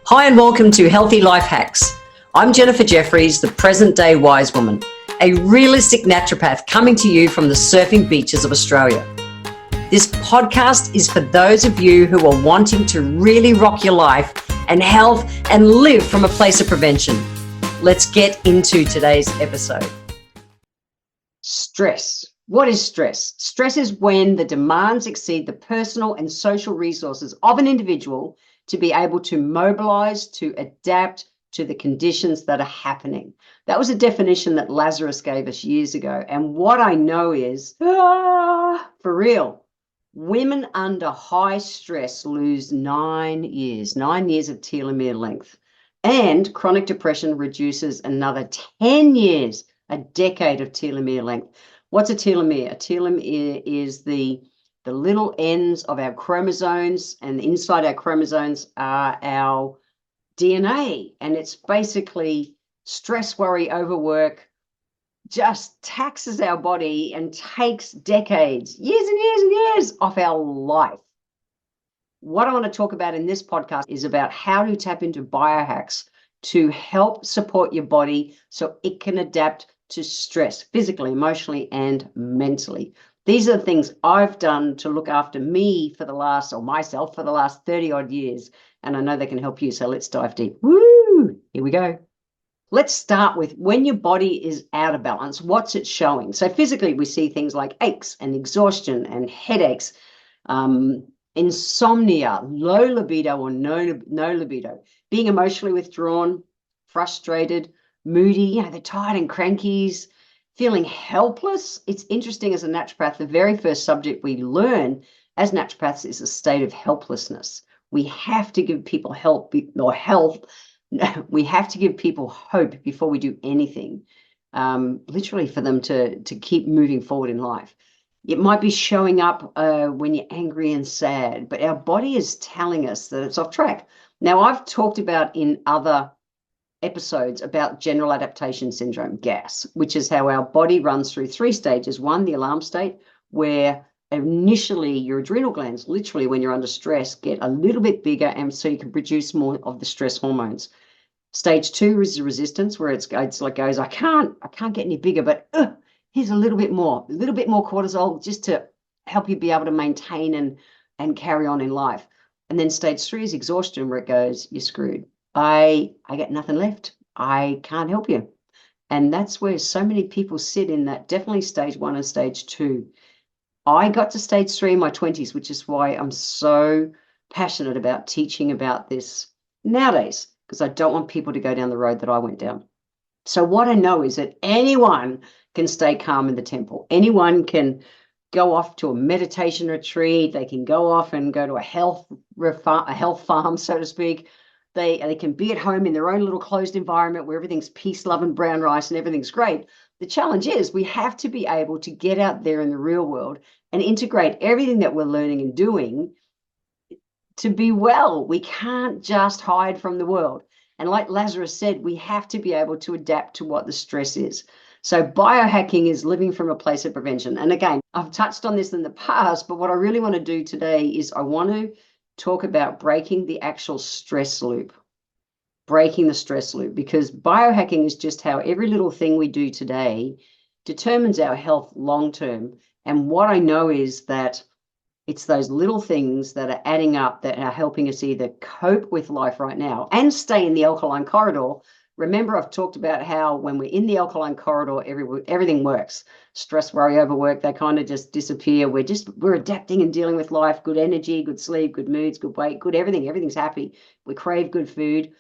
Hi and welcome to Healthy Life Hacks. I'm Jefferies, the present day wise woman, a realistic naturopath coming to you from the surfing beaches of Australia. This podcast is for those of you who are wanting to really rock your life and health and live from a place of prevention. Let's get into today's episode. Stress. What is stress? Stress is when the demands exceed the personal and social resources of an individual to be able to mobilise, to adapt to the conditions that are happening. That was a definition that Lazarus gave us years ago. And what I know is, for real, women under high stress lose 9 years of telomere length. And chronic depression reduces another 10 years, a decade of telomere length. What's a telomere? A telomere is the little ends of our chromosomes, and inside our chromosomes are our DNA. And it's basically stress, worry, overwork, just taxes our body and takes decades, years and years and years off our life. What I want to talk about in this podcast is about how to tap into biohacks to help support your body so it can adapt to stress physically, emotionally, and mentally. These are the things I've done to look after me myself for the last 30 odd years. And I know they can help you. So let's dive deep. Woo! Here we go. Let's start with when your body is out of balance, what's it showing? So physically, we see things like aches and exhaustion and headaches, insomnia, low libido or no libido, being emotionally withdrawn, frustrated, moody, they're tired and crankies, feeling helpless. It's interesting as a naturopath, the very first subject we learn as naturopaths is a state of helplessness. We have to give people help or health. We have to give people hope before we do anything, literally for them to keep moving forward in life. It might be showing up when you're angry and sad, but our body is telling us that it's off track. Now, I've talked about in other episodes about general adaptation syndrome, GAS, which is how our body runs through 3 stages. 1, the alarm state, where initially your adrenal glands, literally when you're under stress, get a little bit bigger, and so you can produce more of the stress hormones. Stage 2 is the resistance, where it's like goes, I can't get any bigger, but here's a little bit more cortisol just to help you be able to maintain and carry on in life. And then stage 3 is exhaustion, where it goes, you're screwed. I got nothing left. I can't help you. And that's where so many people sit in that, definitely stage 1 and stage 2. I got to stage 3 in my 20s, which is why I'm so passionate about teaching about this nowadays, because I don't want people to go down the road that I went down. So what I know is that anyone can stay calm in the temple. Anyone can go off to a meditation retreat. They can go off and go to a health farm, so to speak. They can be at home in their own little closed environment where everything's peace, love, and brown rice and everything's great. The challenge is we have to be able to get out there in the real world and integrate everything that we're learning and doing to be well. We can't just hide from the world. And like Lazarus said, we have to be able to adapt to what the stress is. So biohacking is living from a place of prevention. And again, I've touched on this in the past, but what I really want to do today is I want to talk about breaking the actual stress loop, because biohacking is just how every little thing we do today determines our health long term. And what I know is that it's those little things that are adding up that are helping us either cope with life right now and stay in the alkaline corridor. Remember, I've talked about how when we're in the alkaline corridor, everything works. Stress, worry, overwork, they kind of just disappear. We're adapting and dealing with life. Good energy, good sleep, good moods, good weight, good everything. Everything's happy. We crave good food.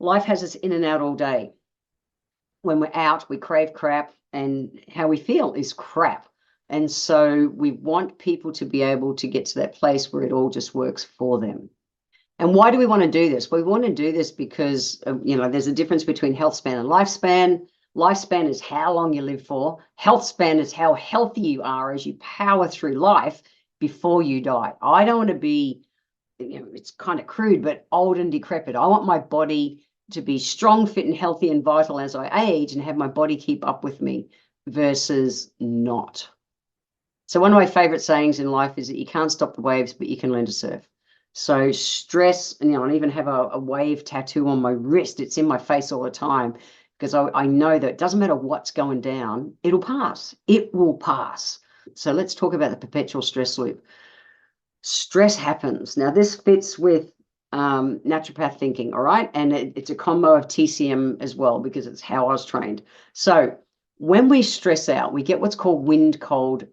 Life has us in and out all day. When we're out, we crave crap, and how we feel is crap. And so we want people to be able to get to that place where it all just works for them. And why do we want to do this? We want to do this because, there's a difference between health span and lifespan. Lifespan is how long you live for. Health span is how healthy you are as you power through life before you die. I don't want to be, it's kind of crude, but old and decrepit. I want my body to be strong, fit, and healthy and vital as I age, and have my body keep up with me versus not. So one of my favorite sayings in life is that you can't stop the waves, but you can learn to surf. So stress, and I even have a wave tattoo on my wrist. It's in my face all the time because I know that it doesn't matter what's going down, it'll pass. It will pass. So let's talk about the perpetual stress loop. Stress happens. Now, this fits with naturopath thinking, all right? And it's a combo of TCM as well because it's how I was trained. So when we stress out, we get what's called wind cold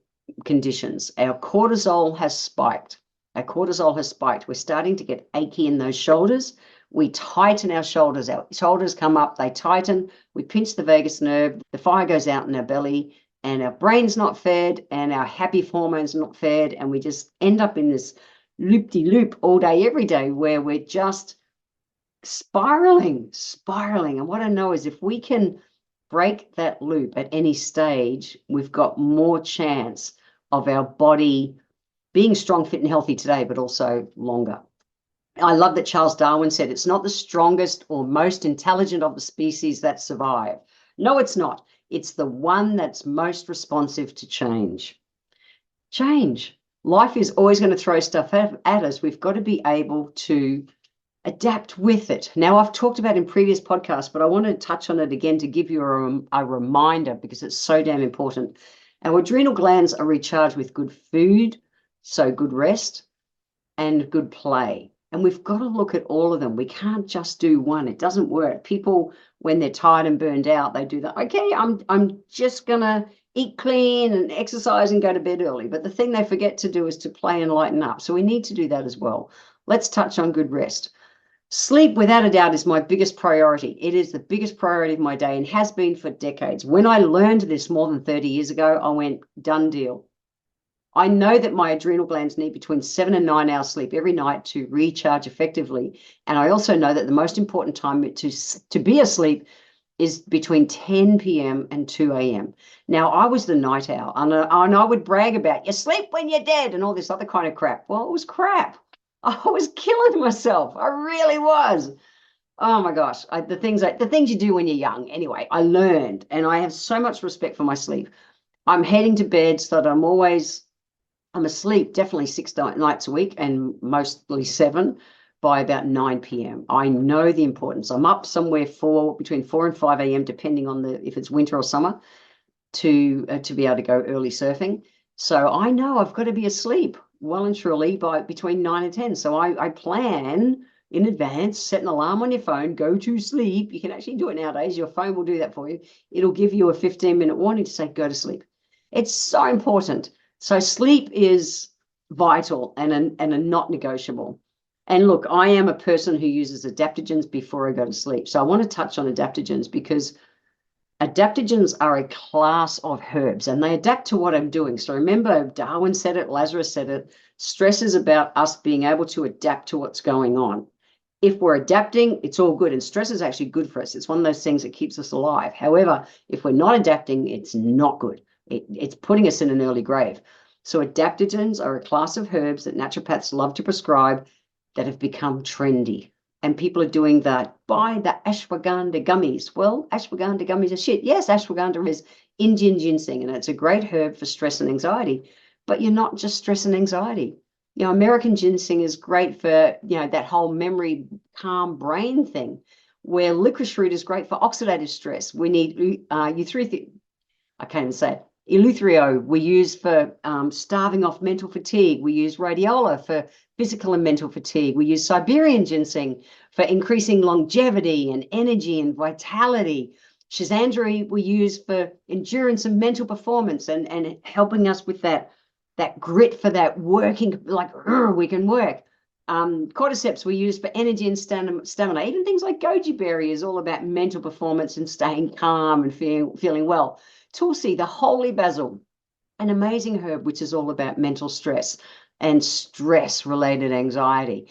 conditions. Our cortisol has spiked. We're starting to get achy in those shoulders. We tighten our shoulders. Our shoulders come up, they tighten. We pinch the vagus nerve. The fire goes out in our belly, and our brain's not fed, and our happy hormones not fed, and we just end up in this loop-de-loop all day, every day, where we're just spiraling. And what I know is if we can break that loop at any stage, we've got more chance of our body being strong, fit, and healthy today, but also longer. I love that Charles Darwin said it's not the strongest or most intelligent of the species that survive. No, it's not. It's the one that's most responsive to change. Life is always going to throw stuff at us. We've got to be able to adapt with it. Now, I've talked about in previous podcasts, but I want to touch on it again to give you a reminder because it's so damn important. Our adrenal glands are recharged with good food, so good rest, and good play. And we've got to look at all of them. We can't just do one. It doesn't work. People, when they're tired and burned out, they do that. Okay, I'm just going to eat clean and exercise and go to bed early. But the thing they forget to do is to play and lighten up. So we need to do that as well. Let's touch on good rest. Sleep, without a doubt, is my biggest priority. It is the biggest priority of my day and has been for decades. When I learned this more than 30 years ago, I went, done deal. I know that my adrenal glands need between 7 and 9 hours sleep every night to recharge effectively. And I also know that the most important time to be asleep is between 10 p.m. and 2 a.m. Now, I was the night owl, and I would brag about, you sleep when you're dead and all this other kind of crap. Well, it was crap. I was killing myself. I really was. Oh my gosh, the things you do when you're young. Anyway, I learned, and I have so much respect for my sleep. I'm heading to bed so that I'm asleep definitely 6 nights a week and mostly 7 by about 9 p.m. I know the importance. I'm up somewhere between 4 and 5 a.m. depending on if it's winter or summer to be able to go early surfing. So I know I've got to be asleep well and truly by between 9 and 10. So I plan in advance, set an alarm on your phone, go to sleep. You can actually do it nowadays. Your phone will do that for you. It'll give you a 15-minute warning to say, go to sleep. It's so important. So sleep is vital and a not negotiable. And look, I am a person who uses adaptogens before I go to sleep. So I want to touch on adaptogens because adaptogens are a class of herbs and they adapt to what I'm doing. So remember, Darwin said it, Lazarus said it, stress is about us being able to adapt to what's going on. If we're adapting, it's all good. And stress is actually good for us. It's one of those things that keeps us alive. However, if we're not adapting, it's not good. It's putting us in an early grave. So adaptogens are a class of herbs that naturopaths love to prescribe that have become trendy. And people are doing that. Buy the ashwagandha gummies. Well, ashwagandha gummies are shit. Yes, ashwagandha is Indian ginseng, and it's a great herb for stress and anxiety. But you're not just stress and anxiety. American ginseng is great for, that whole memory, calm brain thing, where licorice root is great for oxidative stress. We need I can't even say it. Eleutherio we use for starving off mental fatigue. We use rhodiola for physical and mental fatigue. We use Siberian ginseng for increasing longevity and energy and vitality. Schizandra we use for endurance and mental performance and helping us with that grit for that working, like we can work. Cordyceps we use for energy and stamina. Even things like goji berry is all about mental performance and staying calm and feeling well. Tulsi, the holy basil, an amazing herb which is all about mental stress and stress-related anxiety.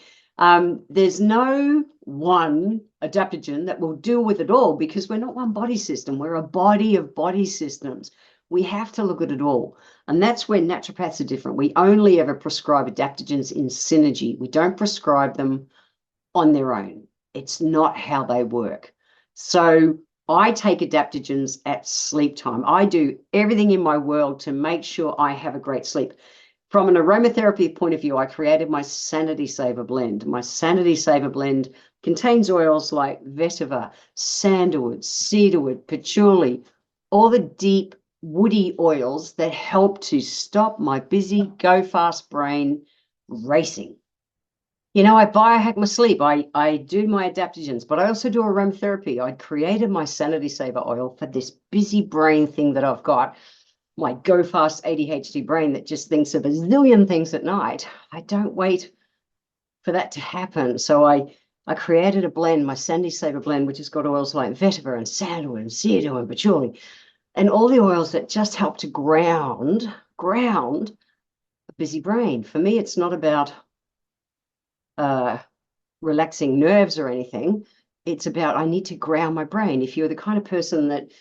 There's no one adaptogen that will deal with it all because we're not one body system. We're a body of body systems. We have to look at it all. And that's where naturopaths are different. We only ever prescribe adaptogens in synergy. We don't prescribe them on their own. It's not how they work. So I take adaptogens at sleep time. I do everything in my world to make sure I have a great sleep. From an aromatherapy point of view, I created my Sanity Saver blend. My Sanity Saver blend contains oils like vetiver, sandalwood, cedarwood, patchouli, all the deep woody oils that help to stop my busy, go fast brain racing. You know, I biohack my sleep. I do my adaptogens, but I also do aromatherapy. I created my Sanity Saver oil for this busy brain thing that I've got, my go fast ADHD brain that just thinks of a zillion things at night. I don't wait for that to happen. So I created a blend, my Sandy Saver blend, which has got oils like vetiver and sandalwood and cedarwood and patchouli, and all the oils that just help to ground a busy brain. For me, it's not about relaxing nerves or anything. It's about I need to ground my brain. If you're the kind of person that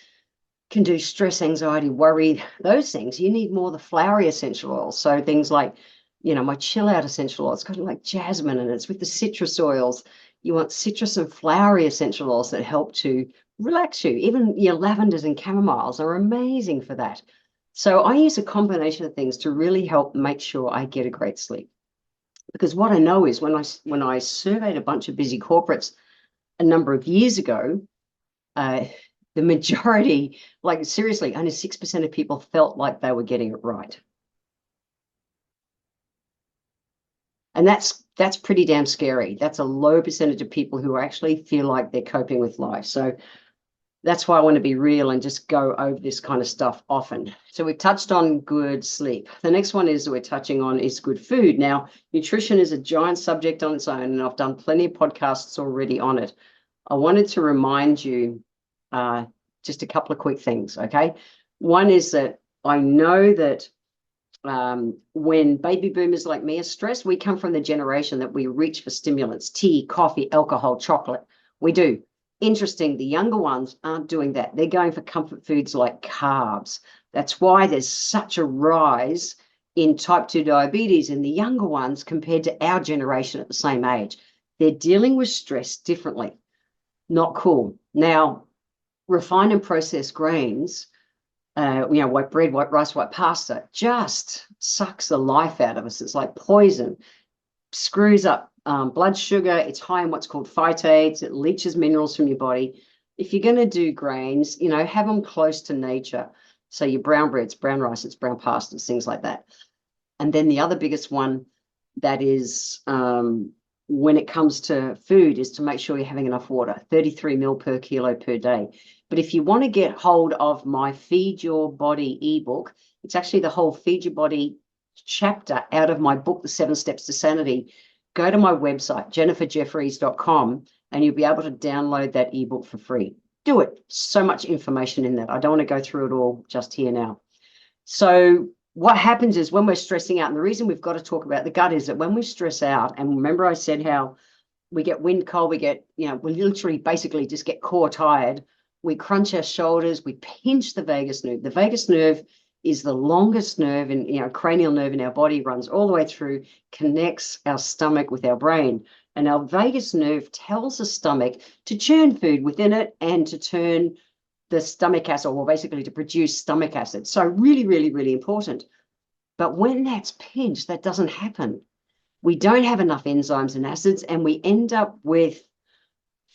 can do stress, anxiety, worry, those things, you need more of the flowery essential oils. So things like, you know, my chill out essential oil, it's got like jasmine and it's with the citrus oils. You want citrus and flowery essential oils that help to relax you. Even your lavenders and chamomiles are amazing for that. So I use a combination of things to really help make sure I get a great sleep. Because what I know is when I surveyed a bunch of busy corporates a number of years ago, the majority, like seriously, only 6% of people felt like they were getting it right. And that's pretty damn scary. That's a low percentage of people who actually feel like they're coping with life. So that's why I want to be real and just go over this kind of stuff often. So we've touched on good sleep. The next one is we're touching on is good food. Now, nutrition is a giant subject on its own, and I've done plenty of podcasts already on it. I wanted to remind you just a couple of quick things, okay? One is that I know that when baby boomers like me are stressed, we come from the generation that we reach for stimulants, tea, coffee, alcohol, chocolate. We do. Interesting, the younger ones aren't doing that. They're going for comfort foods like carbs. That's why there's such a rise in type 2 diabetes in the younger ones compared to our generation at the same age. They're dealing with stress differently. Not cool. Now, refined and processed grains, you know, white bread, white rice, white pasta, just sucks the life out of us. It's like poison, screws up blood sugar. It's high in what's called phytates. It leaches minerals from your body. If you're going to do grains, you know, have them close to nature. So your brown breads, brown rices, brown pastas, things like that. And then the other biggest one that is when it comes to food is to make sure you're having enough water, 33 ml per kilo per day. But if you want to get hold of my Feed Your Body ebook, it's actually the whole Feed Your Body chapter out of my book, The 7 Steps to Sanity. Go to my website, jenniferjefferies.com, and you'll be able to download that ebook for free. Do it. So much information in that. I don't want to go through it all just here now. So what happens is when we're stressing out, and the reason we've got to talk about the gut is that when we stress out, and remember I said how we get wind cold, we get, you know, we literally basically just get core tired. We crunch our shoulders, we pinch the vagus nerve. The vagus nerve is the longest nerve in, you know, cranial nerve in our body, runs all the way through, connects our stomach with our brain. And our vagus nerve tells the stomach to churn food within it and to turn the stomach acid, or basically to produce stomach acid. So really, really, really important. But when that's pinched, that doesn't happen. We don't have enough enzymes and acids, and we end up with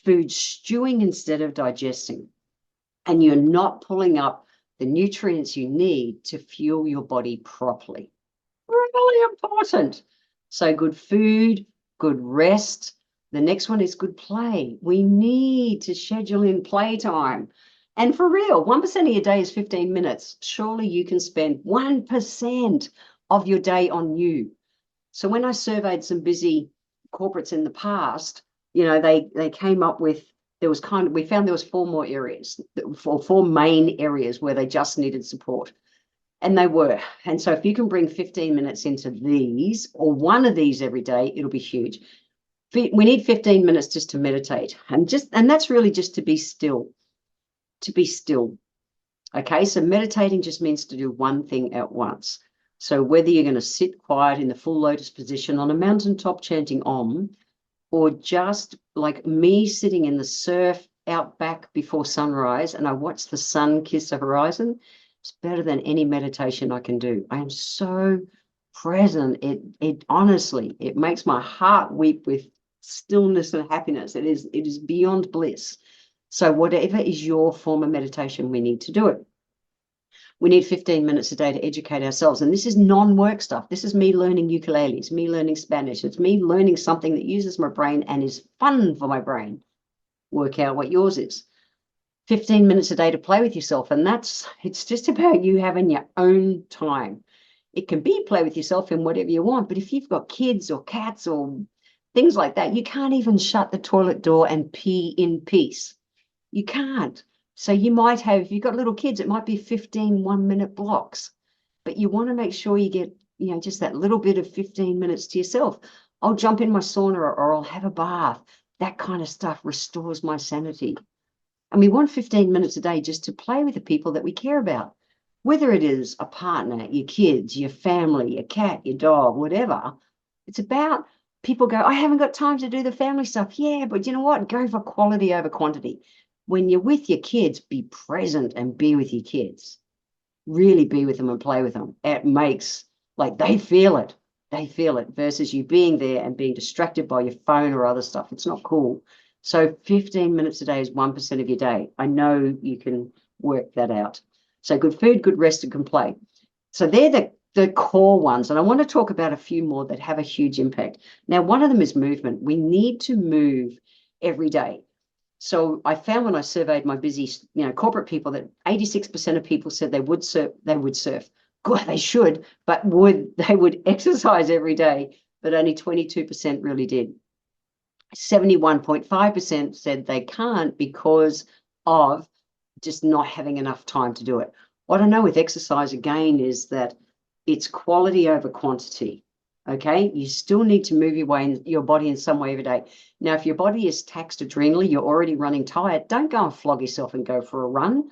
food stewing instead of digesting. And you're not pulling up the nutrients you need to fuel your body properly. Really important. So good food, good rest. The next one is good play. We need to schedule in playtime. And for real, 1% of your day is 15 minutes. Surely you can spend 1% of your day on you. So when I surveyed some busy corporates in the past, you know, they came up with, we found there was four main areas where they just needed support. And they were. And so if you can bring 15 minutes into these, or one of these every day, it'll be huge. We need 15 minutes just to meditate. And that's really just to be still. To be still. Okay, so meditating just means to do one thing at once. So whether you're going to sit quiet in the full lotus position on a mountaintop chanting Om, or just like me sitting in the surf out back before sunrise and I watch the sun kiss the horizon, it's better than any meditation I can do. I am so present. It honestly, it makes my heart weep with stillness and happiness. It is beyond bliss. So whatever is your form of meditation, we need to do it. We need 15 minutes a day to educate ourselves. And this is non-work stuff. This is me learning ukulele. It's me learning Spanish. It's me learning something that uses my brain and is fun for my brain. Work out what yours is. 15 minutes a day to play with yourself. And it's just about you having your own time. It can be play with yourself in whatever you want. But if you've got kids or cats or things like that, you can't even shut the toilet door and pee in peace. You can't. So you might have, if you've got little kids, it might be 15 1-minute blocks, but you want to make sure you get, just that little bit of 15 minutes to yourself. I'll jump in my sauna or I'll have a bath. That kind of stuff restores my sanity. And we want 15 minutes a day just to play with the people that we care about, whether it is a partner, your kids, your family, your cat, your dog, whatever. It's about people go, I haven't got time to do the family stuff. Yeah, but you know what? Go for quality over quantity. When you're with your kids, be present and be with your kids. Really be with them and play with them. It makes, like, they feel it. They feel it versus you being there and being distracted by your phone or other stuff. It's not cool. So 15 minutes a day is 1% of your day. I know you can work that out. So good food, good rest, and good play. So they're the core ones. And I want to talk about a few more that have a huge impact. Now, one of them is movement. We need to move every day. So I found when I surveyed my busy, corporate people that 86% of people said they would surf. They would surf. God, they should, but they would exercise every day, but only 22% really did. 71.5% said they can't because of just not having enough time to do it. What I know with exercise, again, is that it's quality over quantity. Okay, you still need to move your body in some way every day. Now, if your body is taxed adrenally, you're already running tired, don't go and flog yourself and go for a run.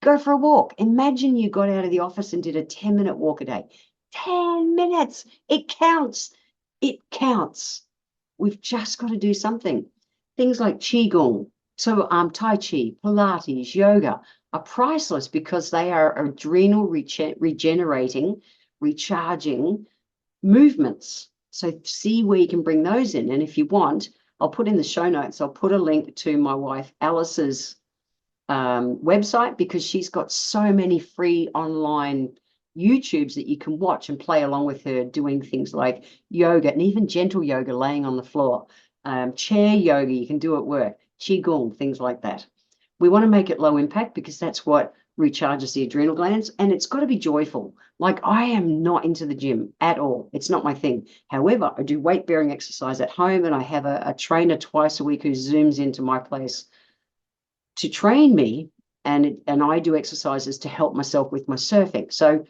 Go for a walk. Imagine you got out of the office and did a 10-minute walk a day. 10 minutes. It counts. It counts. We've just got to do something. Things like Qigong, so Tai Chi, Pilates, yoga are priceless because they are adrenal regenerating, recharging movements. So see where you can bring those in. And if you want, I'll put in the show notes, I'll put a link to my wife Alice's website, because she's got so many free online YouTubes that you can watch and play along with her doing things like yoga and even gentle yoga laying on the floor, chair yoga you can do at work, Qigong, things like that. We want to make it low impact because that's what recharges the adrenal glands, and it's got to be joyful. Like, I am not into the gym at all. It's not my thing. However, I do weight bearing exercise at home, and I have a trainer twice a week who zooms into my place to train me, and I do exercises to help myself with my surfing. So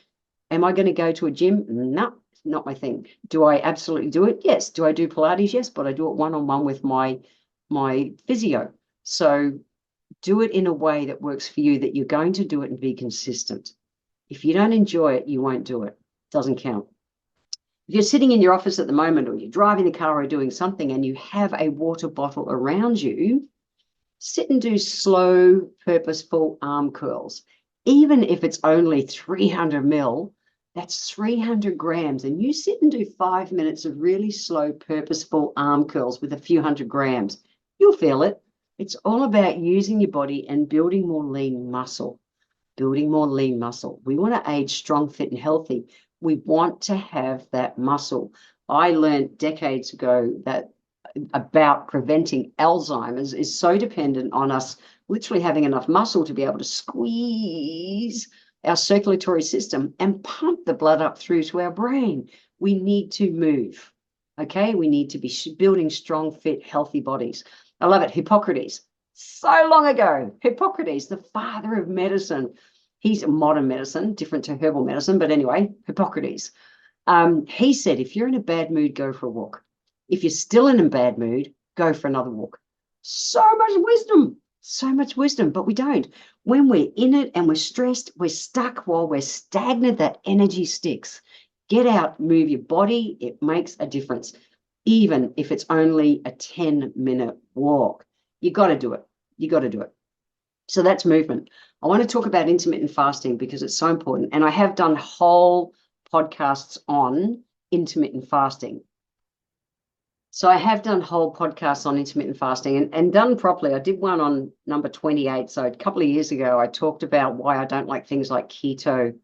am I going to go to a gym? No, not my thing. Do I absolutely do it? Yes. Do I do Pilates? Yes, but I do it one-on-one with my physio. So do it in a way that works for you, that you're going to do it and be consistent. If you don't enjoy it, you won't do it. It doesn't count. If you're sitting in your office at the moment, or you're driving the car or doing something, and you have a water bottle around you, sit and do slow, purposeful arm curls. Even if it's only 300 mil, that's 300 grams. And you sit and do 5 minutes of really slow, purposeful arm curls with a few hundred grams. You'll feel it. It's all about using your body and building more lean muscle. Building more lean muscle. We want to age strong, fit, and healthy. We want to have that muscle. I learned decades ago that about preventing Alzheimer's is so dependent on us literally having enough muscle to be able to squeeze our circulatory system and pump the blood up through to our brain. We need to move. Okay, we need to be building strong, fit, healthy bodies. I love it. Hippocrates, so long ago, Hippocrates, the father of medicine. He's modern medicine, different to herbal medicine, but anyway, Hippocrates. He said, if you're in a bad mood, go for a walk. If you're still in a bad mood, go for another walk. So much wisdom, but we don't. When we're in it and we're stressed, we're stuck. While we're stagnant, that energy sticks. Get out, move your body. It makes a difference, even if it's only a 10-minute walk. You got to do it. You got to do it. So that's movement. I want to talk about intermittent fasting because it's so important. And I have done whole podcasts on intermittent fasting. So I have done whole podcasts on intermittent fasting and done properly. I did one on number 28. So a couple of years ago, I talked about why I don't like things like keto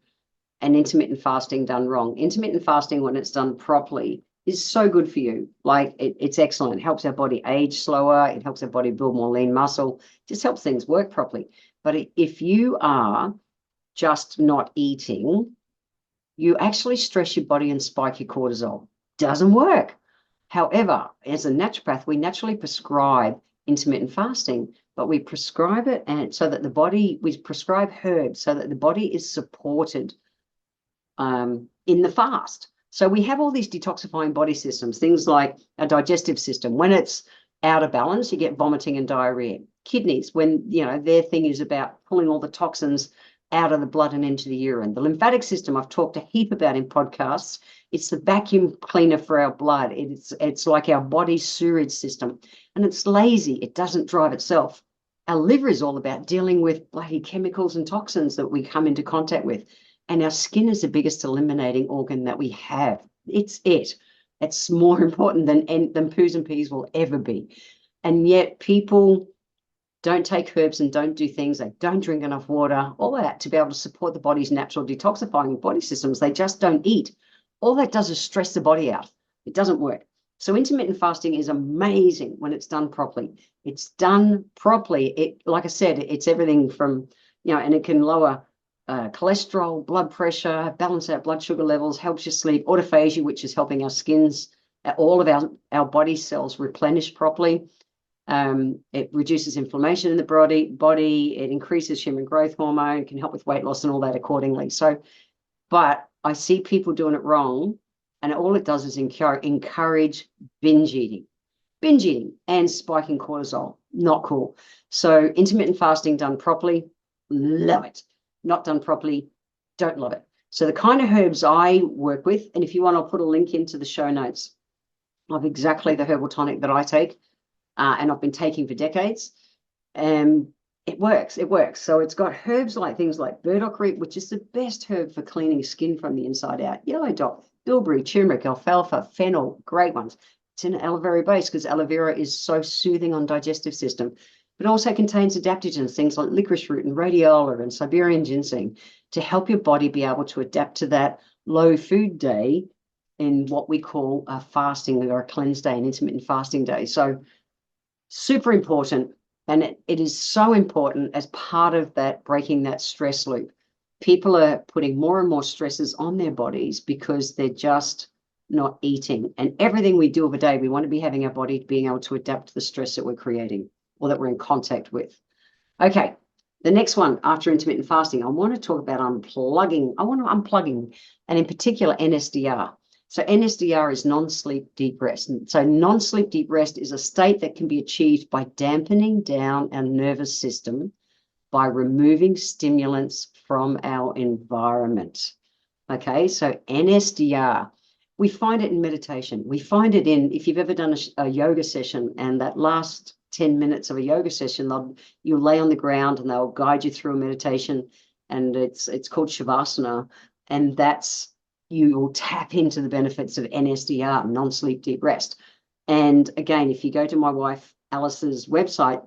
and intermittent fasting done wrong. Intermittent fasting, when it's done properly, is so good for you. Like it's excellent. It helps our body age slower. It helps our body build more lean muscle. Just helps things work properly. But if you are just not eating, you actually stress your body and spike your cortisol. Doesn't work. However, as a naturopath, we naturally prescribe intermittent fasting, but we prescribe it and so that the body, we prescribe herbs so that the body is supported in the fast. So we have all these detoxifying body systems, things like a digestive system. When it's out of balance, you get vomiting and diarrhea. Kidneys, when their thing is about pulling all the toxins out of the blood and into the urine. The lymphatic system, I've talked a heap about in podcasts. It's the vacuum cleaner for our blood. It's like our body's sewage system, and it's lazy. It doesn't drive itself. Our liver is all about dealing with bloody chemicals and toxins that we come into contact with. And our skin is the biggest eliminating organ that we have. It's more important than poos and peas will ever be. And yet people don't take herbs and don't do things. They don't drink enough water, all that to be able to support the body's natural detoxifying body systems. They just don't eat. All that does is stress the body out. It doesn't work. So intermittent fasting is amazing when it's done properly. It's done properly. Like I said, it's everything from, and it can lower cholesterol, blood pressure, balance out blood sugar levels, helps you sleep, autophagy, which is helping our skins, all of our body cells replenish properly. It reduces inflammation in the body. It increases human growth hormone, can help with weight loss and all that accordingly. So, but I see people doing it wrong, and all it does is encourage binge eating and spiking cortisol. Not cool. So intermittent fasting done properly, love it. Not done properly, don't love it. So the kind of herbs I work with, and if you want, I'll put a link into the show notes of exactly the herbal tonic that I take, and I've been taking for decades. It works. So it's got herbs like things like burdock root, which is the best herb for cleaning skin from the inside out. Yellow dock, bilberry, turmeric, alfalfa, fennel, great ones. It's in aloe vera base because aloe vera is so soothing on digestive system. It also contains adaptogens, things like licorice root and rhodiola and Siberian ginseng, to help your body be able to adapt to that low food day in what we call a fasting or a cleanse day, an intermittent fasting day. So super important. And it is so important as part of that, breaking that stress loop. People are putting more and more stresses on their bodies because they're just not eating. And everything we do of a day, we want to be having our body being able to adapt to the stress that we're creating or that we're in contact with. Okay, the next one after intermittent fasting, I want to talk about unplugging. And in particular, NSDR. So NSDR is non-sleep deep rest. And so non-sleep deep rest is a state that can be achieved by dampening down our nervous system by removing stimulants from our environment. Okay, so NSDR, we find it in meditation. We find it in, if you've ever done a yoga session, and that last 10 minutes of a yoga session, you lay on the ground and they'll guide you through a meditation, and it's called Shavasana, and you will tap into the benefits of NSDR, non-sleep deep rest. And again, if you go to my wife Alice's website,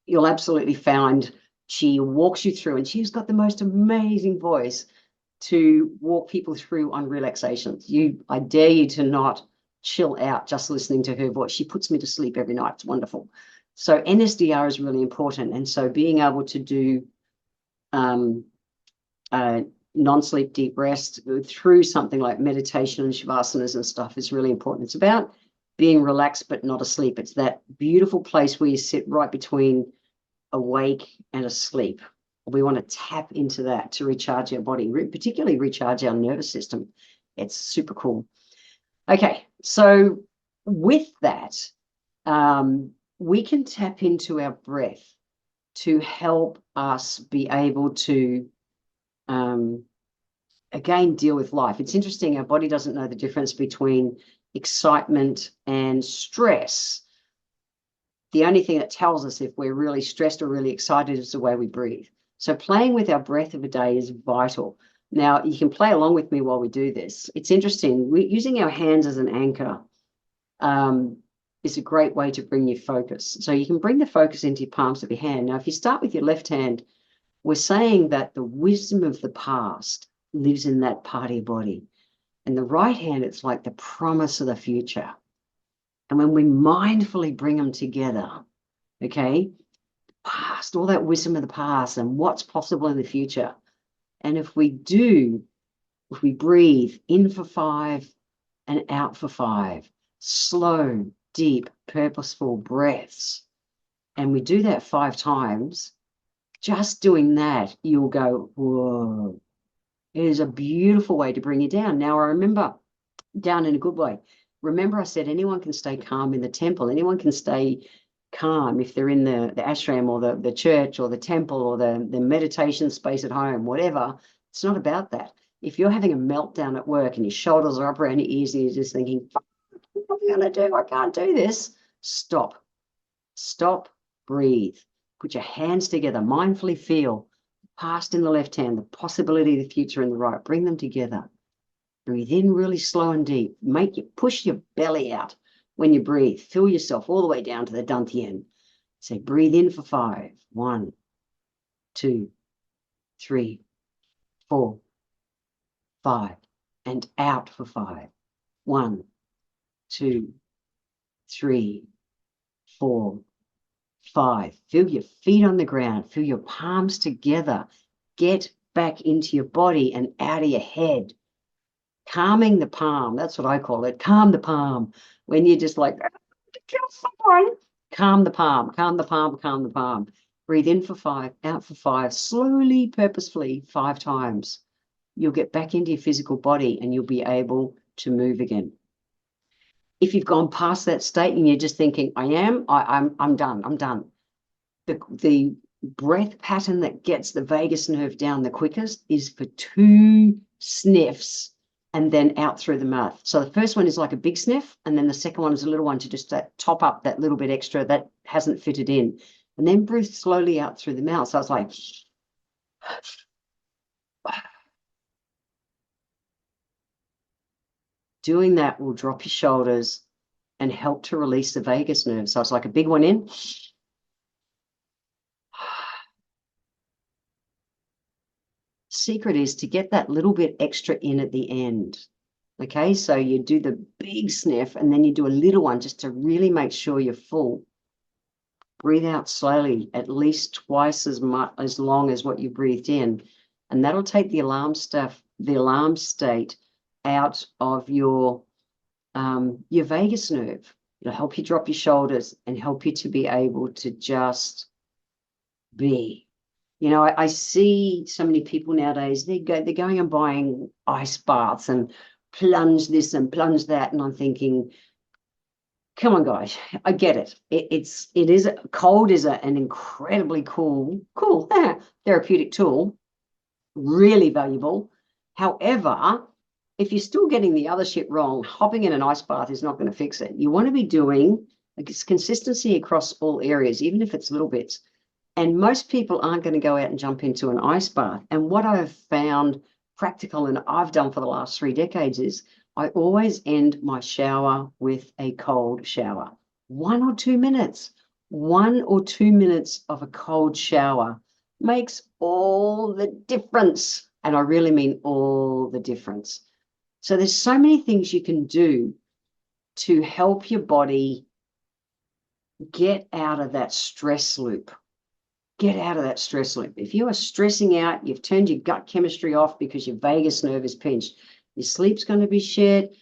you'll absolutely find she walks you through, and she's got the most amazing voice to walk people through on relaxations. I dare you to not chill out just listening to her voice. She puts me to sleep every night. It's wonderful. So NSDR is really important. And so being able to do non-sleep deep rest through something like meditation and shavasanas and stuff is really important. It's about being relaxed but not asleep. It's that beautiful place where you sit right between awake and asleep. We want to tap into that to recharge our body, particularly recharge our nervous system. It's super cool. Okay, so with that, we can tap into our breath to help us be able to, again, deal with life. It's interesting, our body doesn't know the difference between excitement and stress. The only thing that tells us if we're really stressed or really excited is the way we breathe. So playing with our breath of a day is vital. Now, you can play along with me while we do this. It's interesting. We're using our hands as an anchor is a great way to bring your focus. So you can bring the focus into your palms of your hand. Now, if you start with your left hand, we're saying that the wisdom of the past lives in that part of your body. And the right hand, it's like the promise of the future. And when we mindfully bring them together, okay, past, all that wisdom of the past and what's possible in the future. And if we breathe in for 5 and out for 5, slow, deep, purposeful breaths, and we do that 5 times, just doing that, you'll go, whoa. It is a beautiful way to bring you down. Now, I remember, down in a good way. Remember, I said anyone can stay calm in the temple. Anyone can stay calm if they're in the ashram or the church or the temple or the meditation space at home, whatever. It's not about that. If you're having a meltdown at work and your shoulders are up around your ears and you're just thinking, what am I going to do? I can't do this. Stop. Stop. Breathe. Put your hands together. Mindfully feel past in the left hand, the possibility of the future in the right. Bring them together. Breathe in really slow and deep. Push your belly out when you breathe. Fill yourself all the way down to the dantian. Say, breathe in for 5. 1, 2, 3, 4, 5. And out for 5. 1, 2, 3, 4, 5. Feel your feet on the ground. Feel your palms together. Get back into your body and out of your head. Calming the palm. That's what I call it. Calm the palm. When you're just like, to kill someone. Calm the palm. Calm the palm. Calm the palm. Breathe in for 5. Out for 5. Slowly, purposefully, 5 times. You'll get back into your physical body and you'll be able to move again. If you've gone past that state and you're just thinking, I'm done. I'm done. The breath pattern that gets the vagus nerve down the quickest is for 2 sniffs and then out through the mouth. So the first one is like a big sniff, and then the second one is a little one to just top up that little bit extra that hasn't fitted in. And then breathe slowly out through the mouth. So it's like, doing that will drop your shoulders and help to release the vagus nerve. So it's like a big one in. Secret is to get that little bit extra in at the end. Okay, so you do the big sniff and then you do a little one just to really make sure you're full. Breathe out slowly, at least twice as long as what you breathed in. And that'll take the alarm state out of your vagus nerve. It'll help you drop your shoulders and help you to be able to just be. You know, I see so many people nowadays, they're going and buying ice baths and plunge this and plunge that. And I'm thinking, come on, guys, I get it. Cold is an incredibly cool therapeutic tool, really valuable. However, if you're still getting the other shit wrong, hopping in an ice bath is not going to fix it. You want to be doing consistency across all areas, even if it's little bits. And most people aren't going to go out and jump into an ice bath. And what I've found practical and I've done for the last 3 decades is I always end my shower with a cold shower. 1 or 2 minutes. 1 or 2 minutes of a cold shower makes all the difference. And I really mean all the difference. So there's so many things you can do to help your body get out of that stress loop. Get out of that stress loop. If you are stressing out, you've turned your gut chemistry off because your vagus nerve is pinched. Your sleep's going to be shit.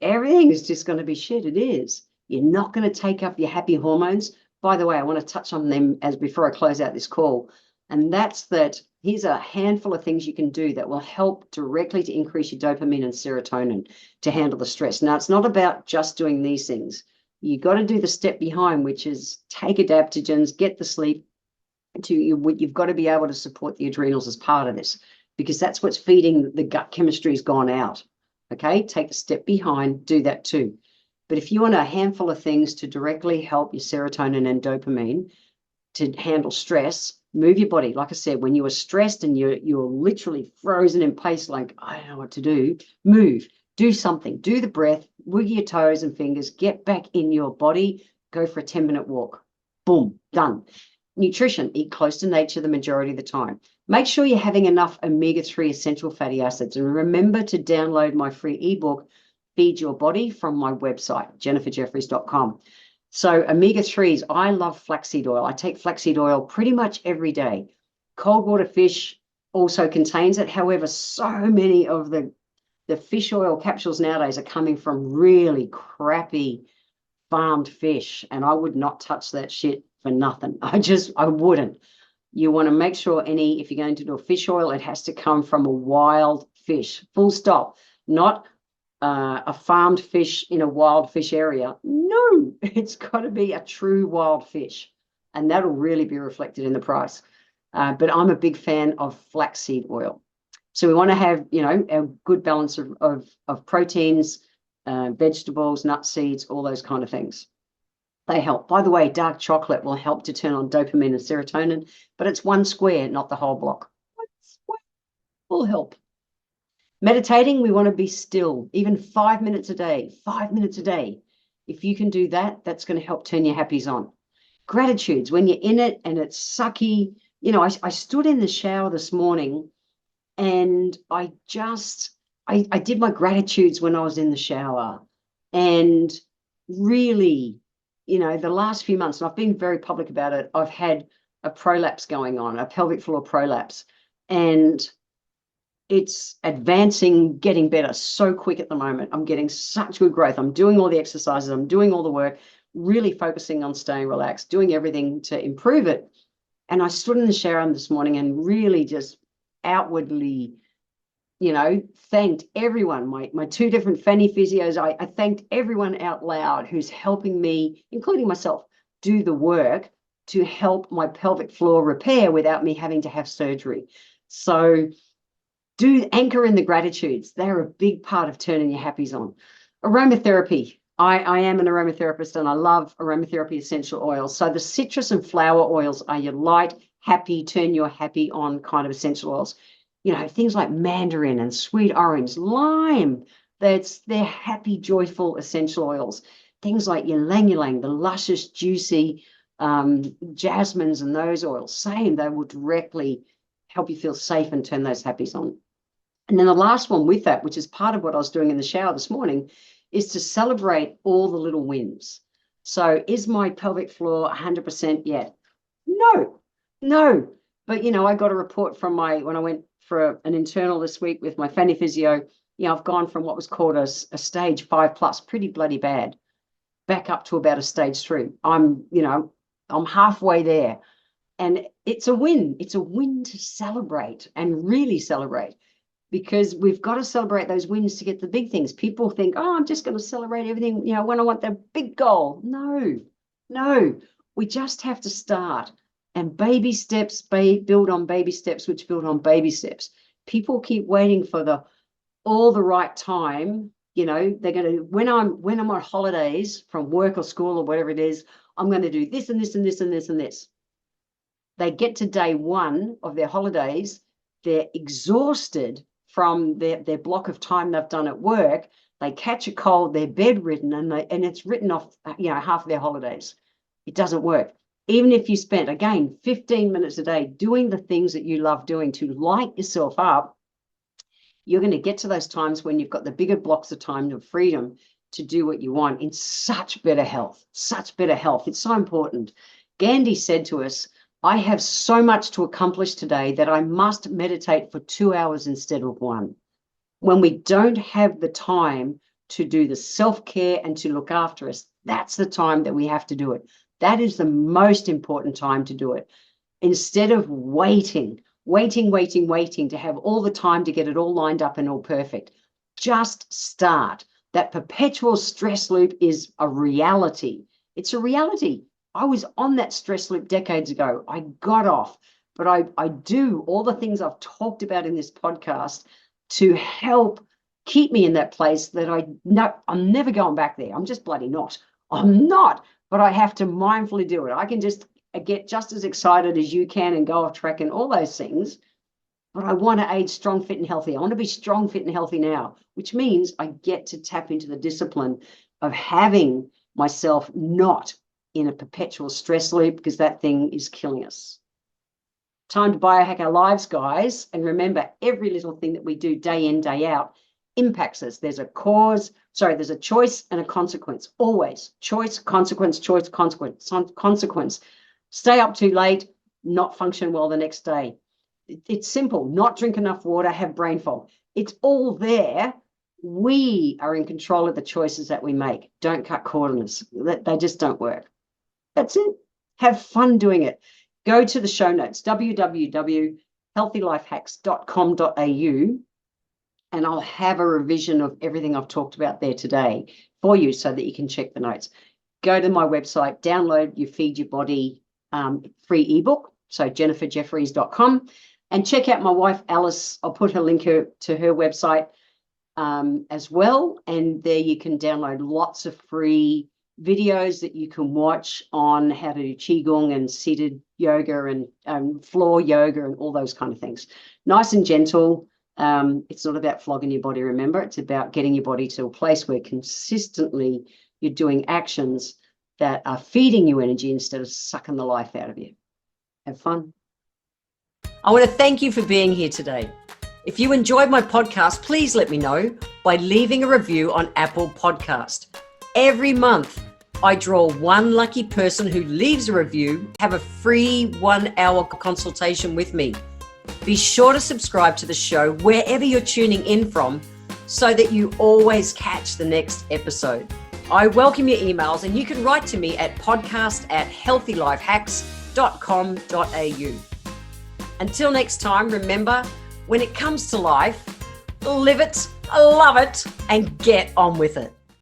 Everything is just going to be shit. It is. You're not going to take up your happy hormones. By the way, I want to touch on them before I close out this call. And that's that here's a handful of things you can do that will help directly to increase your dopamine and serotonin to handle the stress. Now, it's not about just doing these things. You've got to do the step behind, which is take adaptogens, get the sleep. You've got to be able to support the adrenals as part of this, because that's what's feeding the gut chemistry's gone out. Okay, take the step behind, do that too. But if you want a handful of things to directly help your serotonin and dopamine to handle stress, Move your body. Like I said, when you are stressed and you're literally frozen in place, like, I don't know what to do, move, do something, do the breath, wiggle your toes and fingers, get back in your body, go for a 10-minute walk. Boom, done. Nutrition, eat close to nature the majority of the time. Make sure you're having enough omega-3 essential fatty acids. And remember to download my free ebook, Feed Your Body, from my website, jenniferjefferies.com. So omega-3s, I love flaxseed oil. I take flaxseed oil pretty much every day. Cold water fish also contains it. However, so many of the fish oil capsules nowadays are coming from really crappy farmed fish, and I would not touch that shit for nothing. I wouldn't. You want to make sure if you're going to do a fish oil, it has to come from a wild fish, full stop, not a farmed fish in a wild fish area. No, it's got to be a true wild fish, and that'll really be reflected in the price. But I'm a big fan of flaxseed oil. So we want to have, a good balance of proteins, vegetables, nuts, seeds, all those kind of things. They help. By the way, dark chocolate will help to turn on dopamine and serotonin, but it's one square, not the whole block. One square will help. Meditating, we want to be still, even 5 minutes a day, 5 minutes a day. If you can do that, that's going to help turn your happies on. Gratitudes, when you're in it and it's sucky. I stood in the shower this morning and I did my gratitudes when I was in the shower. And really, the last few months, and I've been very public about it, I've had a prolapse going on, a pelvic floor prolapse. And it's advancing, getting better so quick at the moment. I'm getting such good growth. I'm doing all the exercises. I'm doing all the work, really focusing on staying relaxed, doing everything to improve it. And I stood in the shower this morning and really just outwardly, thanked everyone, my two different fanny physios. I thanked everyone out loud who's helping me, including myself, do the work to help my pelvic floor repair without me having to have surgery. So do anchor in the gratitudes. They're a big part of turning your happies on. Aromatherapy. I am an aromatherapist and I love aromatherapy essential oils. So the citrus and flower oils are your light, happy, turn your happy on kind of essential oils. Things like mandarin and sweet orange, lime, they're happy, joyful essential oils. Things like ylang ylang, the luscious, juicy jasmines and those oils, same, they will directly help you feel safe and turn those happies on. And then the last one with that, which is part of what I was doing in the shower this morning, is to celebrate all the little wins. So is my pelvic floor 100% yet? No. But, I got a report from when I went for an internal this week with my fanny physio, I've gone from what was called a stage 5+, pretty bloody bad, back up to about a stage 3. I'm halfway there. And it's a win. It's a win to celebrate and really celebrate, because we've got to celebrate those wins to get the big things. People think, I'm just going to celebrate everything, when I want the big goal. No, we just have to start. And baby steps build on baby steps, which build on baby steps. People keep waiting for all the right time. They're going to, when I'm on holidays from work or school or whatever it is, I'm going to do this and this and this and this and this. They get to day one of their holidays, they're exhausted from their block of time they've done at work. They catch a cold, they're bedridden, and it's written off, half of their holidays. It doesn't work. Even if you spent, again, 15 minutes a day doing the things that you love doing to light yourself up, you're going to get to those times when you've got the bigger blocks of time of freedom to do what you want in such better health. It's so important. Gandhi said to us, I have so much to accomplish today that I must meditate for 2 hours instead of 1. When we don't have the time to do the self-care and to look after us, that's the time that we have to do it. That is the most important time to do it. Instead of waiting to have all the time to get it all lined up and all perfect, just start. That perpetual stress loop is a reality. It's a reality. I was on that stress loop decades ago. I got off, but I do all the things I've talked about in this podcast to help keep me in that place that I'm never going back there. I'm just bloody not. I'm not, but I have to mindfully do it. I can just get just as excited as you can and go off track and all those things. But I want to age strong, fit, and healthy. I want to be strong, fit, and healthy now, which means I get to tap into the discipline of having myself not in a perpetual stress loop, because that thing is killing us. Time to biohack our lives, guys. And remember, every little thing that we do day in, day out impacts us. There's a choice and a consequence. Always. Choice, consequence, choice, consequence, consequence. Stay up too late, not function well the next day. It's simple. Not drink enough water, have brain fog. It's all there. We are in control of the choices that we make. Don't cut corners. They just don't work. That's it. Have fun doing it. Go to the show notes, www.healthylifehacks.com.au, and I'll have a revision of everything I've talked about there today for you so that you can check the notes. Go to my website, download your Feed Your Body free ebook, so jenniferjefferies.com, and check out my wife, Alice. I'll put her link to her website as well, and there you can download lots of free videos that you can watch on how to do qigong and seated yoga and floor yoga and all those kind of things. Nice and gentle. It's not about flogging your body, remember. It's about getting your body to a place where consistently you're doing actions that are feeding you energy instead of sucking the life out of you. Have fun. I want to thank you for being here today. If you enjoyed my podcast, please let me know by leaving a review on Apple Podcast. Every month, I draw one lucky person who leaves a review, have a free 1-hour consultation with me. Be sure to subscribe to the show wherever you're tuning in from so that you always catch the next episode. I welcome your emails, and you can write to me at podcast@healthylifehacks.com.au. Until next time, remember, when it comes to life, live it, love it, and get on with it.